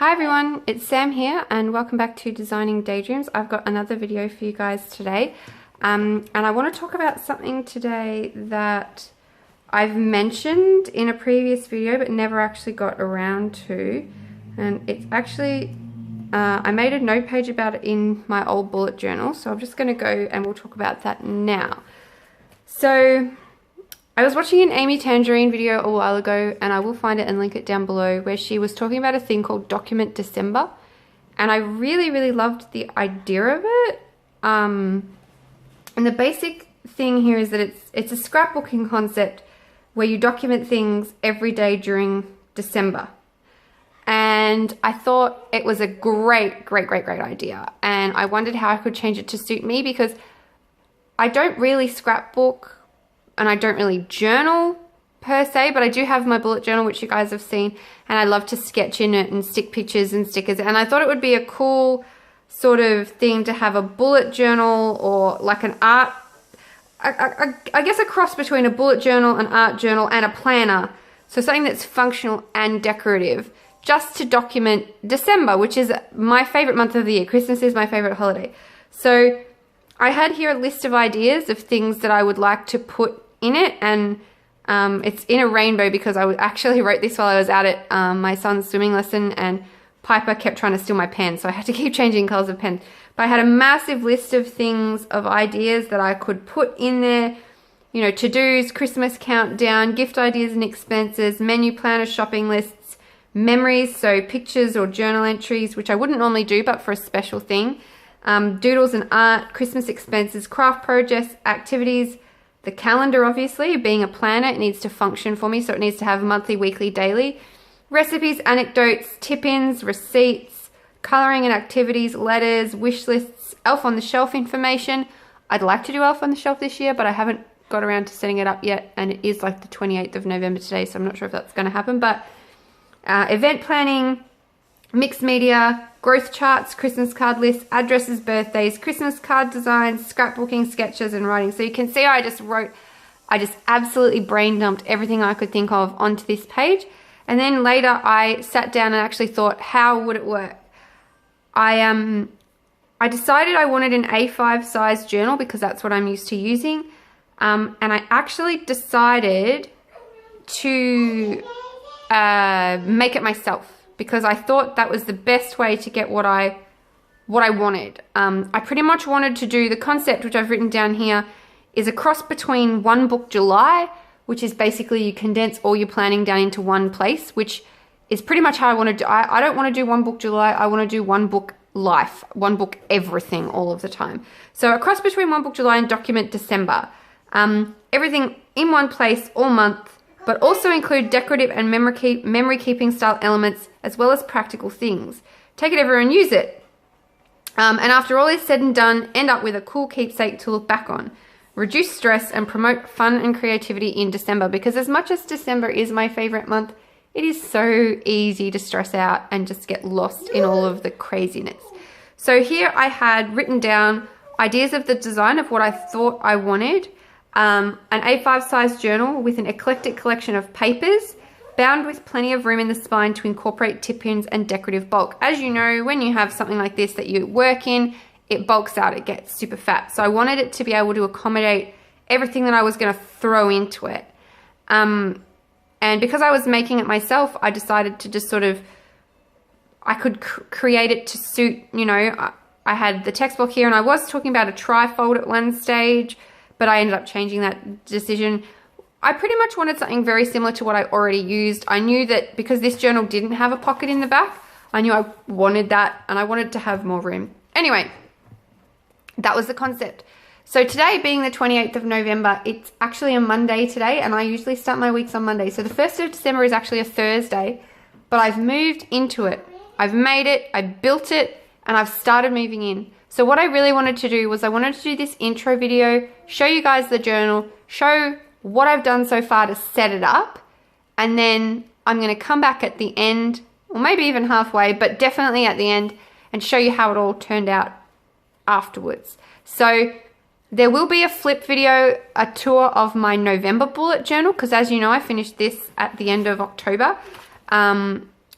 Hi everyone, it's Sam here and welcome back to Designing Daydreams. I've got another video for you guys today and I want to talk about something today that I've mentioned in a previous video but never actually got around to, and it's actually I made a note page about it in my old bullet journal, so I'm just going to go and we'll talk about that now. So I was watching an Amy Tangerine video a while ago, and I will find it and link it down below, where she was talking about a thing called Document December, and I really loved the idea of it. And the basic thing here is that it's a scrapbooking concept where you document things every day during December. And I thought it was a great idea, and I wondered how I could change it to suit me, because I don't really scrapbook and I don't really journal per se, but I do have my bullet journal, which you guys have seen, and I love to sketch in it and stick pictures and stickers, and I thought it would be a cool sort of thing to have a bullet journal, or like an art, I guess a cross between a bullet journal, an art journal, and a planner. So something that's functional and decorative, just to document December, which is my favorite month of the year. Christmas is my favorite holiday. So I had here a list of ideas of things that I would like to put in it, and it's in a rainbow because I actually wrote this while I was out at my son's swimming lesson, and Piper kept trying to steal my pen, so I had to keep changing colors of pen. But I had a massive list of things, of ideas that I could put in there, you know, to-dos, Christmas countdown, gift ideas and expenses, menu planner, shopping lists, memories, so pictures or journal entries, which I wouldn't normally do but for a special thing, doodles and art, Christmas expenses, craft projects, activities, the calendar, obviously, being a planner, it needs to function for me, so it needs to have monthly, weekly, daily, recipes, anecdotes, tip-ins, receipts, coloring and activities, letters, wish lists, elf on the shelf information. I'd like to do elf on the shelf this year, but I haven't got around to setting it up yet, and it is like the 28th of November today, so I'm not sure if that's going to happen, but event planning, mixed media, growth charts, Christmas card lists, addresses, birthdays, Christmas card designs, scrapbooking, sketches, and writing. So you can see I just absolutely brain dumped everything I could think of onto this page. And then later I sat down and actually thought, how would it work? I decided I wanted an A5 size journal because that's what I'm used to using. And I actually decided to make it myself, because I thought that was the best way to get what I wanted. I pretty much wanted to do the concept, which I've written down here, is a cross between One Book July, which is basically you condense all your planning down into one place, which is pretty much how I want to do. I don't want to do One Book July. I want to do One Book Life, One Book Everything all of the time. So a cross between One Book July and Document December. Everything in one place all month, but also include decorative and memory keeping style elements, as well as practical things. Take it everywhere and use it. And after all is said and done, end up with a cool keepsake to look back on. Reduce stress and promote fun and creativity in December, because as much as December is my favorite month, it is so easy to stress out and just get lost in all of the craziness. So here I had written down ideas of the design of what I thought I wanted. An A5 size journal with an eclectic collection of papers, bound with plenty of room in the spine to incorporate tip-ins and decorative bulk. As you know, when you have something like this that you work in, it bulks out, it gets super fat. So I wanted it to be able to accommodate everything that I was going to throw into it. And because I was making it myself, I decided to just sort of, I could create it to suit, you know, I had the textbook here, and I was talking about a trifold at one stage, but I ended up changing that decision. I pretty much wanted something very similar to what I already used. I knew that because this journal didn't have a pocket in the back, I knew I wanted that, and I wanted to have more room. Anyway, that was the concept. So today being the 28th of November, it's actually a Monday today, and I usually start my weeks on Monday. So the 1st of December is actually a Thursday, but I've moved into it. I've made it, I built it, and I've started moving in. So what I really wanted to do was I wanted to do this intro video, show you guys the journal, show what I've done so far to set it up, and then I'm going to come back at the end, or maybe even halfway, but definitely at the end, and show you how it all turned out afterwards. So there will be a flip video, a tour of my November bullet journal, because as you know, I finished this at the end of October.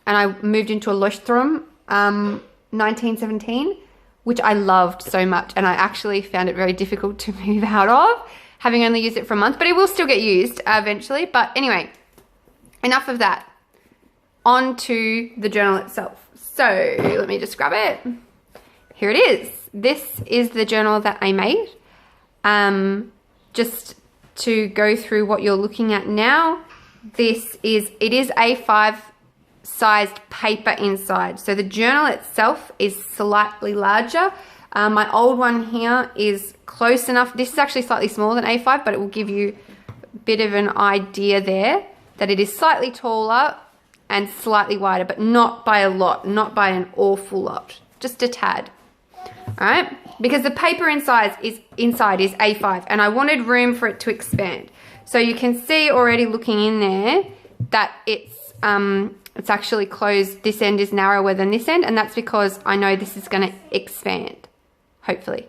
and I moved into a Leuchtturm 1917, which I loved so much, and I actually found it very difficult to move out of, having only used it for a month, but it will still get used eventually. But anyway, enough of that. On to the journal itself. So let me just grab it. Here it is. This is the journal that I made. Just to go through what you're looking at now, it is A5 sized paper inside. So the journal itself is slightly larger. My old one here is close enough. This is actually slightly smaller than A5, but it will give you a bit of an idea there that it is slightly taller and slightly wider, but not by a lot, not by an awful lot, just a tad. All right, because the paper inside is A5, and I wanted room for it to expand. So you can see already looking in there that it's actually closed. This end is narrower than this end, and that's because I know this is going to expand, hopefully.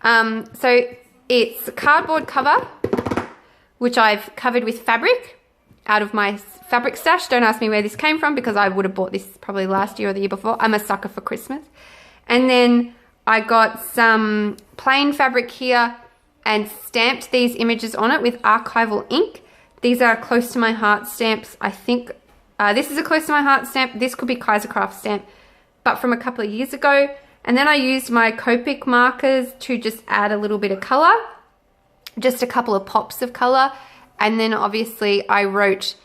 So it's a cardboard cover, which I've covered with fabric out of my fabric stash. Don't ask me where this came from, because I would have bought this probably last year or the year before. I'm a sucker for Christmas. And then I got some plain fabric here and stamped these images on it with archival ink. These are close to my heart stamps. I think this is a close to my heart stamp. This could be Kaisercraft stamp, but from a couple of years ago. And then I used my Copic markers to just add a little bit of color, just a couple of pops of color. And then obviously I wrote,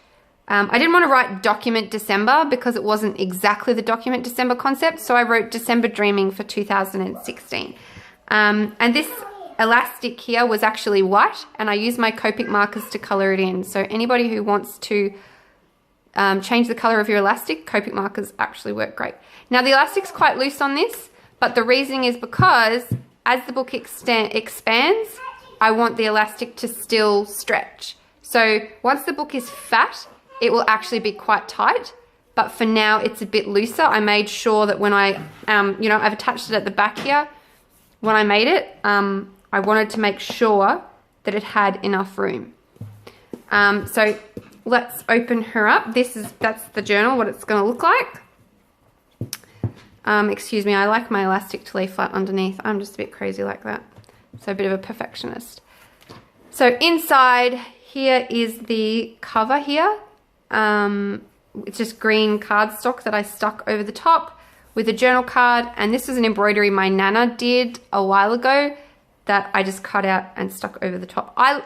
I didn't want to write Document December because it wasn't exactly the Document December concept. So I wrote December Dreaming for 2016. And this elastic here was actually white, and I used my Copic markers to color it in. So anybody who wants to change the color of your elastic, Copic markers actually work great. Now the elastic's quite loose on this, but the reasoning is because as the book expands, I want the elastic to still stretch. So once the book is fat, it will actually be quite tight, but for now it's a bit looser. I made sure that when I, I've attached it at the back here. When I made it, I wanted to make sure that it had enough room. So let's open her up. That's the journal, what it's going to look like. Excuse me, I like my elastic to lay flat underneath. I'm just a bit crazy like that. So a bit of a perfectionist. So inside here is the cover here. It's just green cardstock that I stuck over the top with a journal card. And this is an embroidery my Nana did a while ago that I just cut out and stuck over the top. I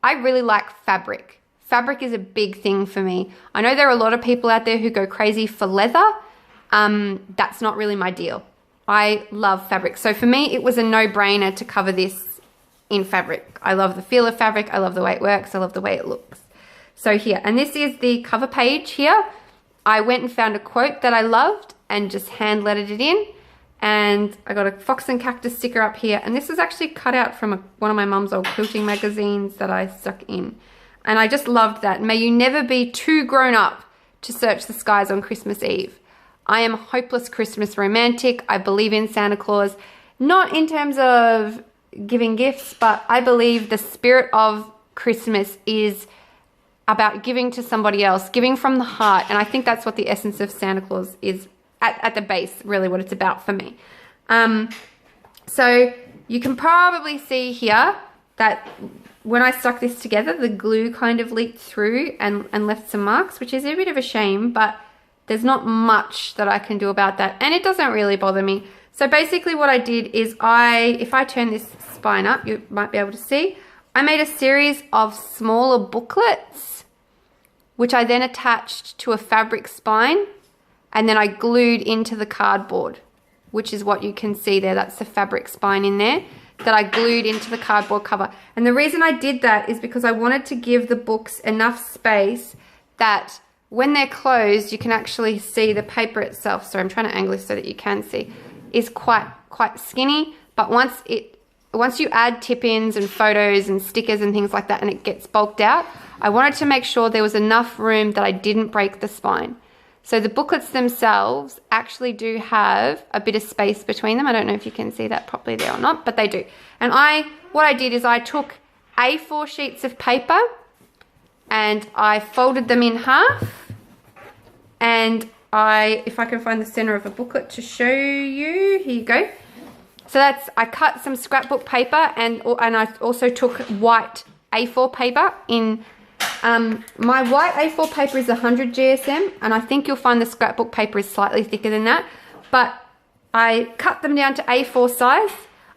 really like fabric. Fabric is a big thing for me. I know there are a lot of people out there who go crazy for leather. That's not really my deal. I love fabric. So for me, it was a no-brainer to cover this in fabric. I love the feel of fabric. I love the way it works. I love the way it looks. So here, and this is the cover page here. I went and found a quote that I loved and just hand lettered it in. And I got a fox and cactus sticker up here. And this is actually cut out from one of my mum's old quilting magazines that I stuck in. And I just loved that. May you never be too grown up to search the skies on Christmas Eve. I am a hopeless Christmas romantic. I believe in Santa Claus, not in terms of giving gifts, but I believe the spirit of Christmas is about giving to somebody else, giving from the heart. And I think that's what the essence of Santa Claus is at the base, really what it's about for me. So you can probably see here that when I stuck this together, the glue kind of leaked through and left some marks, which is a bit of a shame, but there's not much that I can do about that. And it doesn't really bother me. So basically what I did is if I turn this spine up, you might be able to see, I made a series of smaller booklets, which I then attached to a fabric spine, and then I glued into the cardboard, which is what you can see there. That's the fabric spine in there that I glued into the cardboard cover. And the reason I did that is because I wanted to give the books enough space that when they're closed, you can actually see the paper itself. So I'm trying to angle this so that you can see, is quite skinny. But once you add tip-ins and photos and stickers and things like that, and it gets bulked out, I wanted to make sure there was enough room that I didn't break the spine. So the booklets themselves actually do have a bit of space between them. I don't know if you can see that properly there or not, but they do. And what I did is I took A4 sheets of paper and I folded them in half, And if I can find the center of a booklet to show you, here you go. So I cut some scrapbook paper and I also took white A4 paper in, my white A4 paper is 100 GSM, and I think you'll find the scrapbook paper is slightly thicker than that, but I cut them down to A4 size.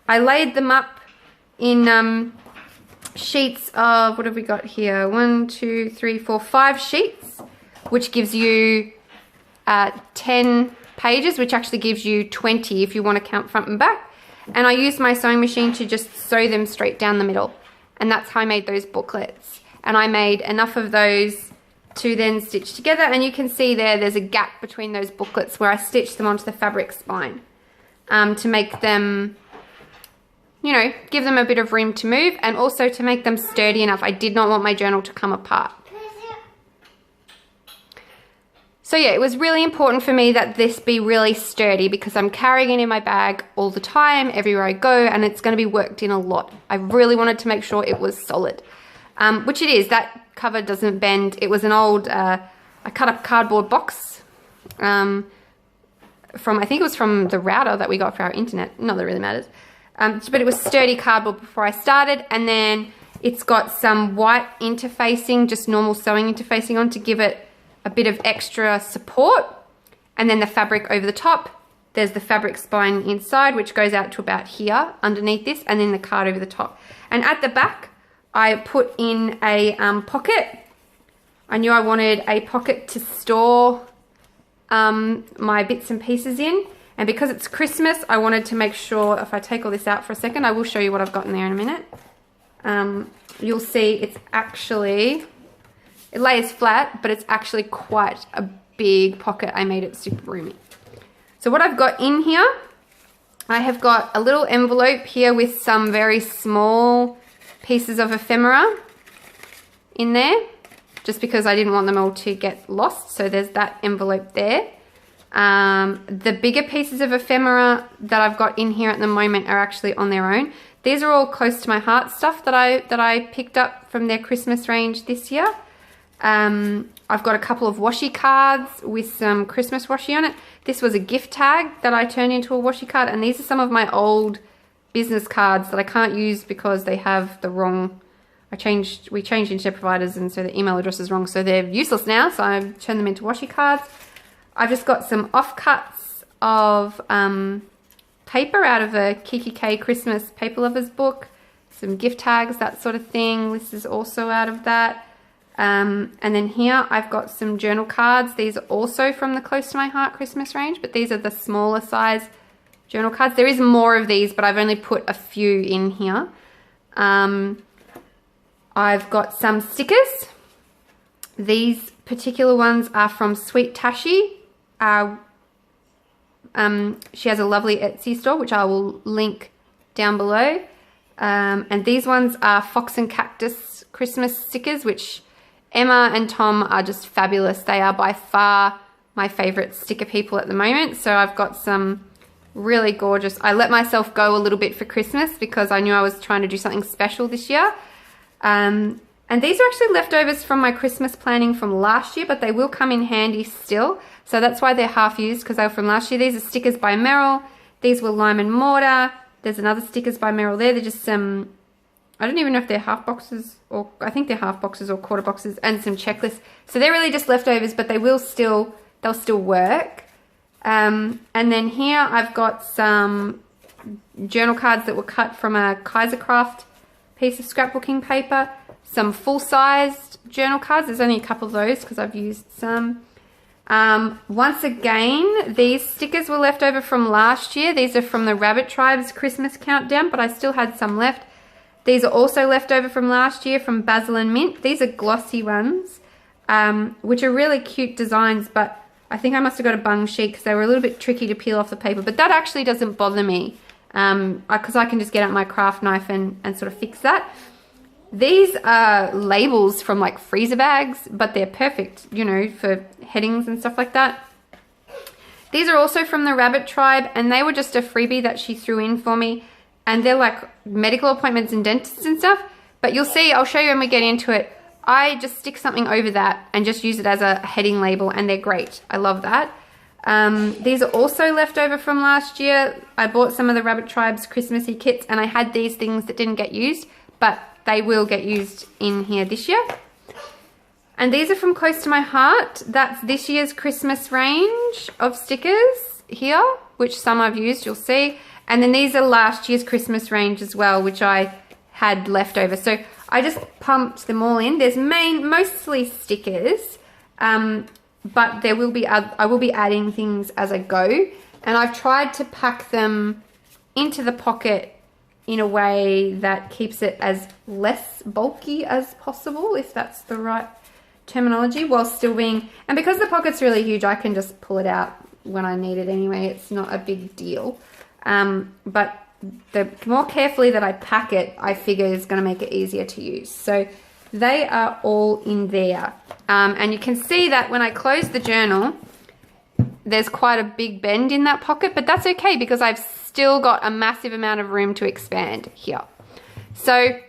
I laid them up in sheets of, what have we got here? 1, 2, 3, 4, 5 sheets, which gives you 10 pages, which actually gives you 20 if you want to count front and back. And I used my sewing machine to just sew them straight down the middle. And that's how I made those booklets. And I made enough of those to then stitch together. And you can see there's a gap between those booklets where I stitched them onto the fabric spine to make them, you know, give them a bit of room to move, and also to make them sturdy enough. I did not want my journal to come apart. So yeah, it was really important for me that this be really sturdy because I'm carrying it in my bag all the time, everywhere I go, and it's going to be worked in a lot. I really wanted to make sure it was solid, which it is. That cover doesn't bend. It was an old, I cut up cardboard box I think it was from the router that we got for our internet. Not that it really matters. But it was sturdy cardboard before I started, and then it's got some white interfacing, just normal sewing interfacing on to give it a bit of extra support, and then the fabric over the top. There's the fabric spine inside, which goes out to about here underneath this, and then the card over the top. And at the back, I put in a pocket. I knew I wanted a pocket to store my bits and pieces in, and because it's Christmas, I wanted to make sure, if I take all this out for a second, I will show you what I've got in there in a minute. You'll see it's actually, it lays flat, but it's actually quite a big pocket. I made it super roomy. So what I've got in here, I have got a little envelope here with some very small pieces of ephemera in there, just because I didn't want them all to get lost. So there's that envelope there. The bigger pieces of ephemera that I've got in here at the moment are actually on their own. These are all close to my heart stuff that I picked up from their Christmas range this year. I've got a couple of washi cards with some Christmas washi on it. This was a gift tag that I turned into a washi card, and these are some of my old business cards that I can't use because they have the wrong, we changed internet providers, and so the email address is wrong, so they're useless now, so I've turned them into washi cards. I've just got some offcuts of paper out of a Kiki K Christmas Paper Lovers book, some gift tags, that sort of thing. This is also out of that. And then here I've got some journal cards. These are also from the Close to My Heart Christmas range, but these are the smaller size journal cards. There is more of these, but I've only put a few in here. I've got some stickers. These particular ones are from Sweet Tashi. She has a lovely Etsy store, which I will link down below. And these ones are Fox and Cactus Christmas stickers, which Emma and Tom are just fabulous. They are by far my favorite sticker people at the moment. So I've got some really gorgeous. I let myself go a little bit for Christmas because I knew I was trying to do something special this year. And these are actually leftovers from my Christmas planning from last year, but they will come in handy still. So that's why they're half used, because they were from last year. These are stickers by Merrill. These were Lime and Mortar. There's another stickers by Merrill there. They're just some, I don't even know if they're half boxes, or I think they're half boxes or quarter boxes, and some checklists. So they're really just leftovers, but they will still, they'll still work. And then here I've got some journal cards that were cut from a Kaisercraft piece of scrapbooking paper. Some full-sized journal cards. There's only a couple of those because I've used some. Once again, these stickers were left over from last year. These are from the Rabbit Tribe's Christmas Countdown, but I still had some left. These are also left over from last year from Basil and Mint. These are glossy ones, which are really cute designs, but I think I must have got a bung sheet because they were a little bit tricky to peel off the paper, but that actually doesn't bother me because I can just get out my craft knife and sort of fix that. These are labels from like freezer bags, but they're perfect, you know, for headings and stuff like that. These are also from the Rabbit Tribe, and they were just a freebie that she threw in for me. And they're like medical appointments and dentists and stuff. But you'll see, I'll show you when we get into it, I just stick something over that and just use it as a heading label, and they're great. I love that. These are also left over from last year. I bought some of the Rabbit Tribe's Christmassy kits, and I had these things that didn't get used, but they will get used in here this year. And these are from Close to My Heart. That's this year's Christmas range of stickers here, which some I've used, you'll see. And then these are last year's Christmas range as well, which I had left over. So I just pumped them all in. There's mostly stickers, but there will be I will be adding things as I go. And I've tried to pack them into the pocket in a way that keeps it as less bulky as possible, if that's the right terminology, while still being, and because the pocket's really huge, I can just pull it out when I need it anyway. It's not a big deal. But the more carefully that I pack it, I figure is going to make it easier to use. So they are all in there. And you can see that when I close the journal, there's quite a big bend in that pocket, but that's okay because I've still got a massive amount of room to expand here. So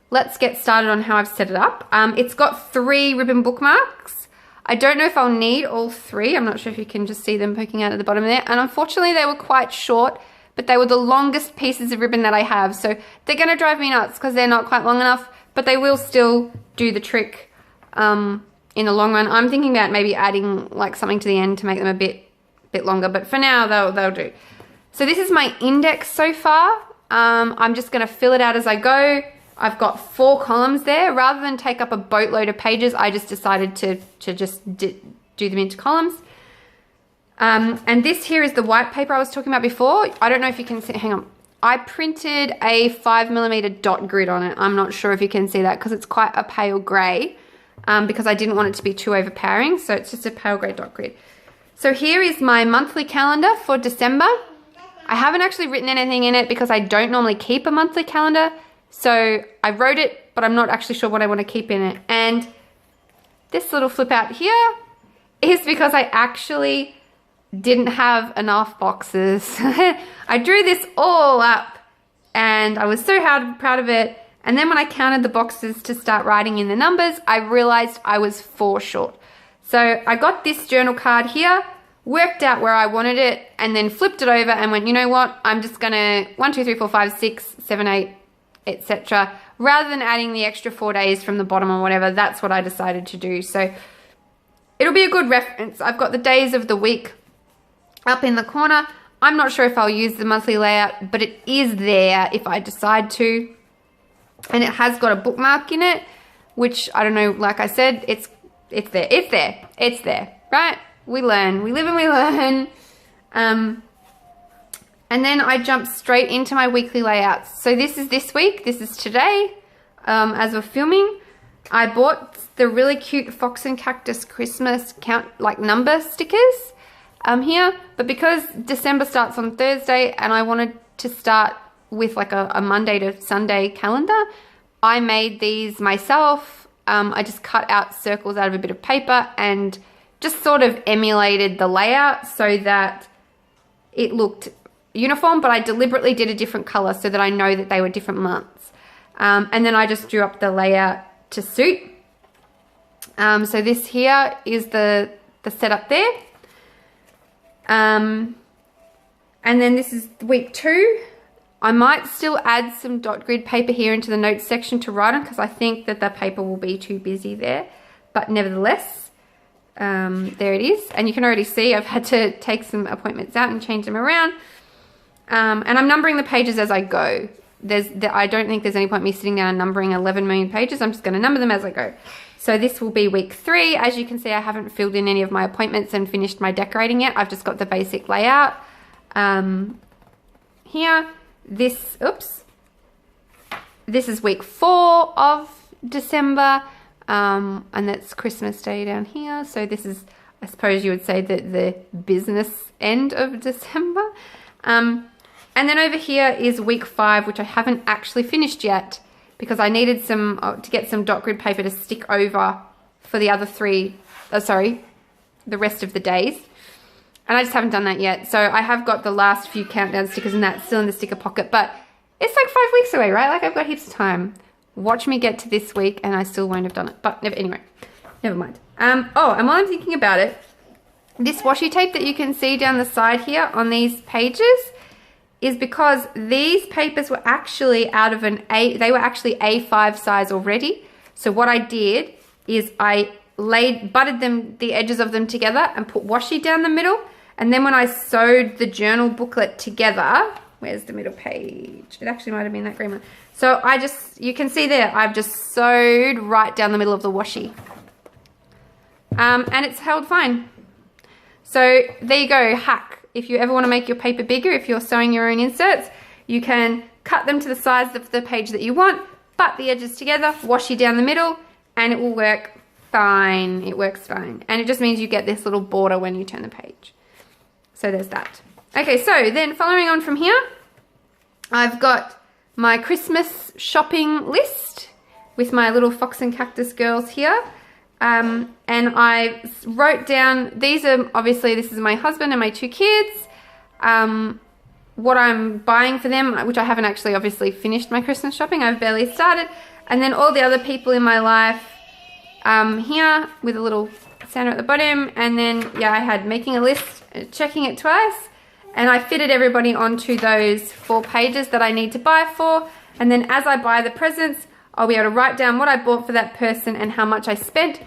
let's get started on how I've set it up. It's got 3 ribbon bookmarks. I don't know if I'll need all 3. I'm not sure if you can just see them poking out at the bottom there. And unfortunately, they were quite short, but they were the longest pieces of ribbon that I have. So they're going to drive me nuts because they're not quite long enough, but they will still do the trick in the long run. I'm thinking about maybe adding like something to the end to make them a bit longer, but for now they'll do. So this is my index so far. I'm just going to fill it out as I go. I've got 4 columns there. Rather than take up a boatload of pages, I just decided to just do them into columns. And this here is the white paper I was talking about before. I don't know if you can see, hang on. I printed a 5mm dot grid on it. I'm not sure if you can see that because it's quite a pale grey, because I didn't want it to be too overpowering. So it's just a pale grey dot grid. So here is my monthly calendar for December. I haven't actually written anything in it because I don't normally keep a monthly calendar. So I wrote it, but I'm not actually sure what I want to keep in it. And this little flip out here is because I actually didn't have enough boxes. I drew this all up and I was so proud of it. And then when I counted the boxes to start writing in the numbers, I realized I was 4 short. So I got this journal card here, worked out where I wanted it, and then flipped it over and went, you know what? I'm just gonna 1, 2, 3, 4, 5, 6, 7, 8, etc. Rather than adding the extra 4 days from the bottom or whatever, that's what I decided to do. So it'll be a good reference. I've got the days of the week up in the corner. I'm not sure if I'll use the monthly layout, but it is there if I decide to. And it has got a bookmark in it, which I don't know, like I said, it's there, right? We learn, we live and we learn. And then I jump straight into my weekly layouts. So this is this week, this is today, as we're filming. I bought the really cute Fox and Cactus Christmas number stickers here, but because December starts on Thursday and I wanted to start with like a Monday to Sunday calendar, I made these myself. I just cut out circles out of a bit of paper and just sort of emulated the layout so that it looked uniform, but I deliberately did a different color so that I know that they were different months. And then I just drew up the layout to suit. So this here is the setup there. And then this is week 2. I might still add some dot grid paper here into the notes section to write on because I think that the paper will be too busy there. But nevertheless, there it is. And you can already see I've had to take some appointments out and change them around. And I'm numbering the pages as I go. I don't think there's any point me sitting down and numbering 11 million pages. I'm just going to number them as I go. So this will be week 3. As you can see, I haven't filled in any of my appointments and finished my decorating yet. I've just got the basic layout here. This is week 4 of December, and that's Christmas Day down here. So this is, I suppose you would say, the business end of December. And then over here is week 5, which I haven't actually finished yet because I needed to get some dot grid paper to stick over for the other 3, the rest of the days. And I just haven't done that yet. So I have got the last few countdown stickers and that's still in the sticker pocket, but it's like 5 weeks away, right? Like I've got heaps of time. Watch me get to this week and I still won't have done it. But anyway, never mind. Oh, and while I'm thinking about it, this washi tape that you can see down the side here on these pages is because these papers were actually out of they were actually A5 size already. So what I did is I butted the edges of them together and put washi down the middle. And then when I sewed the journal booklet together, where's the middle page? It actually might have been that green one. So you can see there, I've just sewed right down the middle of the washi. And it's held fine. So there you go, hack. If you ever want to make your paper bigger, if you're sewing your own inserts, you can cut them to the size of the page that you want, butt the edges together, washi down the middle, and it will work fine. It works fine. And it just means you get this little border when you turn the page. So there's that. Okay, so then following on from here, I've got my Christmas shopping list with my little Fox and Cactus girls here. And I wrote down, this is my husband and my 2 kids, what I'm buying for them, which I haven't actually obviously finished my Christmas shopping, I've barely started, and then all the other people in my life here with a little Santa at the bottom, and then yeah, I had making a list, checking it twice, and I fitted everybody onto those 4 pages that I need to buy for, and then as I buy the presents, I'll be able to write down what I bought for that person and how much I spent,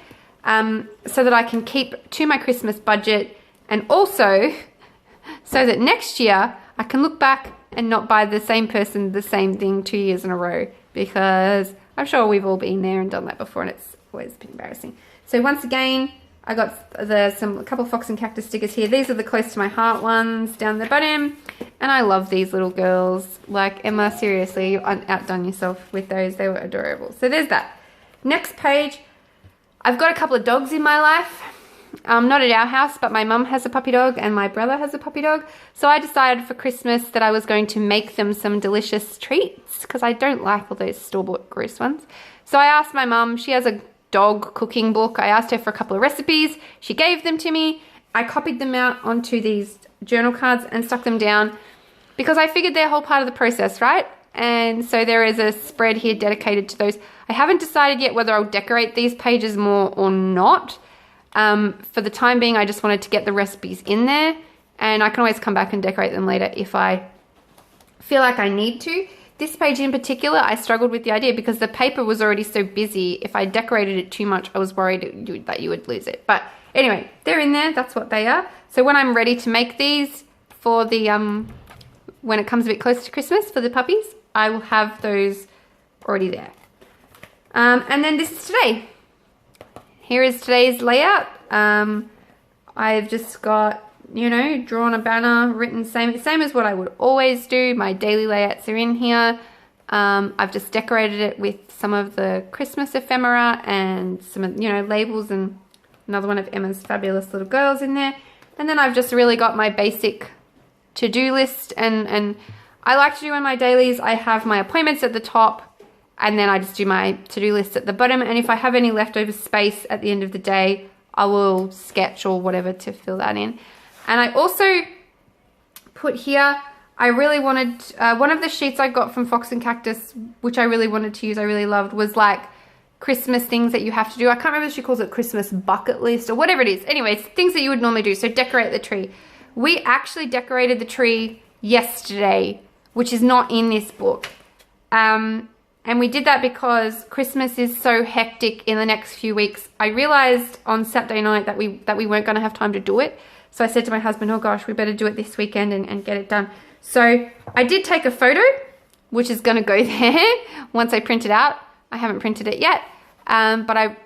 so that I can keep to my Christmas budget, and also so that next year I can look back and not buy the same person the same thing 2 years in a row, because I'm sure we've all been there and done that before and it's always been embarrassing. So once again, I got a couple Fox and Cactus stickers here. These are the close to my heart ones down the bottom. And I love these little girls. Like, Emma, seriously, you outdone yourself with those. They were adorable. So there's that. Next page, I've got a couple of dogs in my life. Not at our house, but my mum has a puppy dog and my brother has a puppy dog. So I decided for Christmas that I was going to make them some delicious treats because I don't like all those store-bought gross ones. So I asked my mum, she has a dog cooking book. I asked her for a couple of recipes. She gave them to me. I copied them out onto these journal cards and stuck them down because I figured they're a whole part of the process, right? And so there is a spread here dedicated to those. I haven't decided yet whether I'll decorate these pages more or not. For the time being, I just wanted to get the recipes in there, and I can always come back and decorate them later if I feel like I need to. This page in particular, I struggled with the idea because the paper was already so busy. If I decorated it too much, I was worried that you would lose it. But anyway, they're in there. That's what they are. So when I'm ready to make these for the, when it comes a bit closer to Christmas for the puppies, I will have those already there. And then this is today. Here is today's layout. I've just got, you know, drawn a banner, written same as what I would always do. My daily layouts are in here. I've just decorated it with some of the Christmas ephemera and some, you know, labels and another one of Emma's fabulous little girls in there. And then I've just really got my basic to-do list, and I like to do in my dailies, I have my appointments at the top, and then I just do my to-do list at the bottom. And if I have any leftover space at the end of the day, I will sketch or whatever to fill that in. And I also put here, I really wanted, one of the sheets I got from Fox and Cactus, which I really wanted to use, I really loved, was like Christmas things that you have to do. I can't remember if she calls it Christmas bucket list or whatever it is. Anyways, things that you would normally do. So decorate the tree. We actually decorated the tree yesterday, which is not in this book. And we did that because Christmas is so hectic in the next few weeks. I realized on Saturday night that we weren't going to have time to do it. So I said to my husband, oh gosh, we better do it this weekend and get it done. So I did take a photo, which is going to go there once I print it out. I haven't printed it yet. But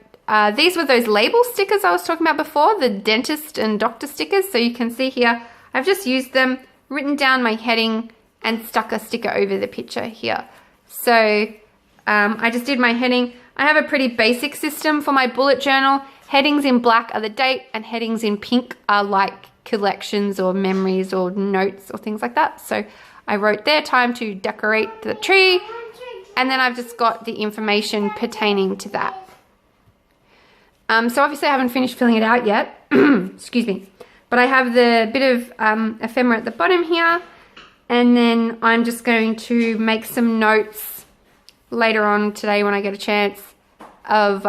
these were those label stickers I was talking about before, the dentist and doctor stickers. So you can see here, I've just used them, written down my heading and stuck a sticker over the picture here. So I just did my heading. I have a pretty basic system for my bullet journal. Headings in black are the date, and headings in pink are like collections or memories or notes or things like that. So I wrote there, time to decorate the tree, and then I've just got the information pertaining to that. So obviously I haven't finished filling it out yet. Excuse me. But I have the bit of ephemera at the bottom here, and then I'm just going to make some notes later on today when I get a chance of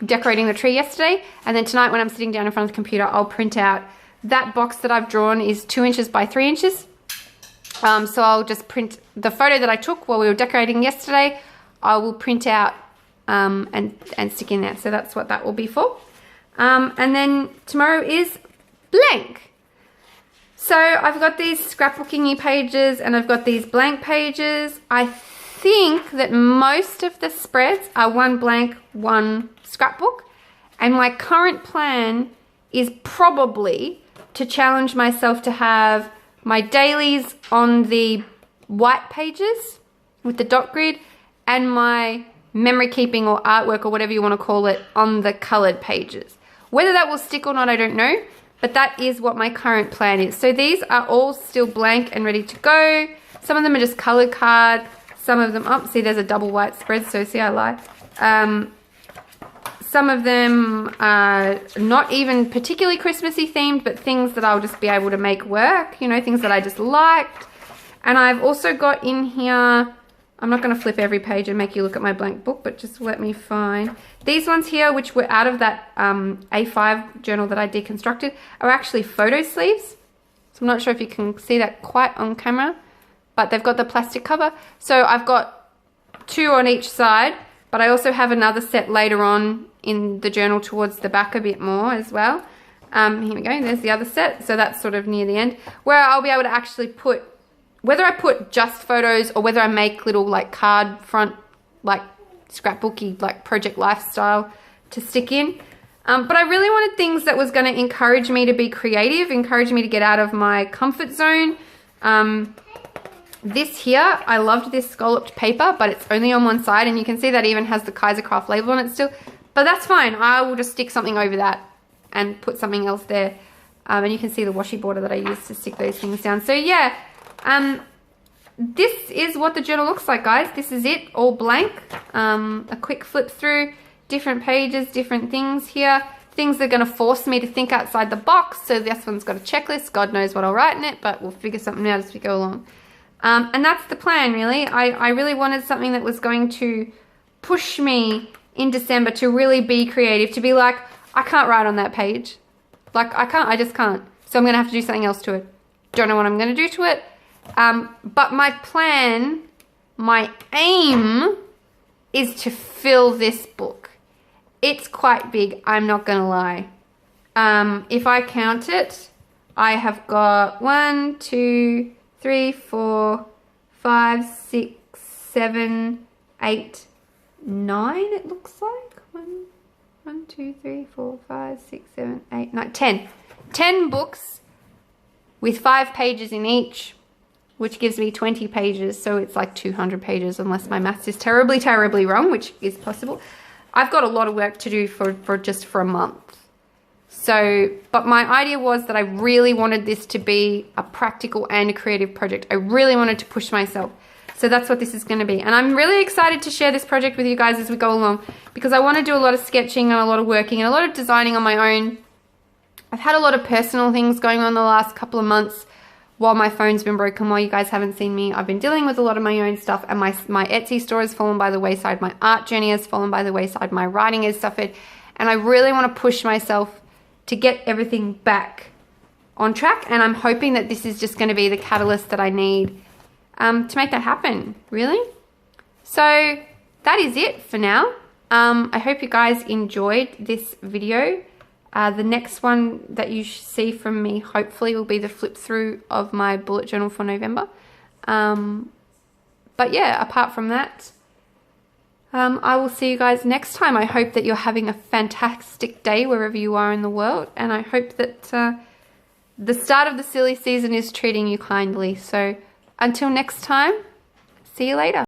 decorating the tree yesterday. And then tonight when I'm sitting down in front of the computer, I'll print out that box that I've drawn is 2 inches by 3 inches. So I'll just print the photo that I took while we were decorating yesterday. I will print out and stick in there. So that's what that will be for. And then tomorrow is blank. So I've got these scrapbooking pages and I've got these blank pages. I think that most of the spreads are one blank, one scrapbook. And my current plan is probably to challenge myself to have my dailies on the white pages with the dot grid and my memory keeping or artwork or whatever you want to call it on the colored pages. Whether that will stick or not, I don't know, but that is what my current plan is. So these are all still blank and ready to go. Some of them are just colored card. Some of them, oh, see there's a double white spread, so see I lie. Some of them are not even particularly Christmassy themed, but things that I'll just be able to make work, you know, things that I just liked. And I've also got in here, I'm not going to flip every page and make you look at my blank book, but just let me find. These ones here, which were out of that A5 journal that I deconstructed, are actually photo sleeves. So I'm not sure if you can see that quite on camera, but they've got the plastic cover. So I've got 2 on each side, but I also have another set later on in the journal towards the back a bit more as well. Here we go, there's the other set. So that's sort of near the end, where I'll be able to actually put, whether I put just photos or whether I make little like card front, like scrapbooky, like project lifestyle to stick in. But I really wanted things that was going to encourage me to be creative, encourage me to get out of my comfort zone. This here, I loved this scalloped paper, but it's only on one side, and you can see that even has the Kaisercraft label on it still. But that's fine. I will just stick something over that and put something else there. And you can see the washi border that I used to stick those things down. So yeah, this is what the journal looks like, guys. This is it, all blank. A quick flip through, different pages, different things here. Things that are going to force me to think outside the box. So this one's got a checklist. God knows what I'll write in it, but we'll figure something out as we go along. And that's the plan, really. I really wanted something that was going to push me in December to really be creative, to be like, I can't write on that page. Like, I just can't. So I'm going to have to do something else to it. Don't know what I'm going to do to it. But my plan, my aim is to fill this book. It's quite big, I'm not going to lie. If I count it, I have got 1, 2, 3, 4, 5, 6, 7, 8, 9, it looks like. 1, 2, 3, 4, 5, 6, 7, 8, 9, 10. 10 books with 5 pages in each, which gives me 20 pages. So it's like 200 pages unless my maths is terribly, terribly wrong, which is possible. I've got a lot of work to do for just a month. So, but my idea was that I really wanted this to be a practical and a creative project. I really wanted to push myself. So that's what this is going to be. And I'm really excited to share this project with you guys as we go along, because I want to do a lot of sketching and a lot of working and a lot of designing on my own. I've had a lot of personal things going on the last couple of months while my phone's been broken, while you guys haven't seen me. I've been dealing with a lot of my own stuff, and my Etsy store has fallen by the wayside. My art journey has fallen by the wayside. My writing has suffered. And I really want to push myself to get everything back on track. And I'm hoping that this is just going to be the catalyst that I need to make that happen, really. So that is it for now. I hope you guys enjoyed this video. The next one that you see from me hopefully will be the flip through of my bullet journal for November. But yeah, apart from that, I will see you guys next time. I hope that you're having a fantastic day wherever you are in the world, and I hope that the start of the silly season is treating you kindly. So until next time, see you later.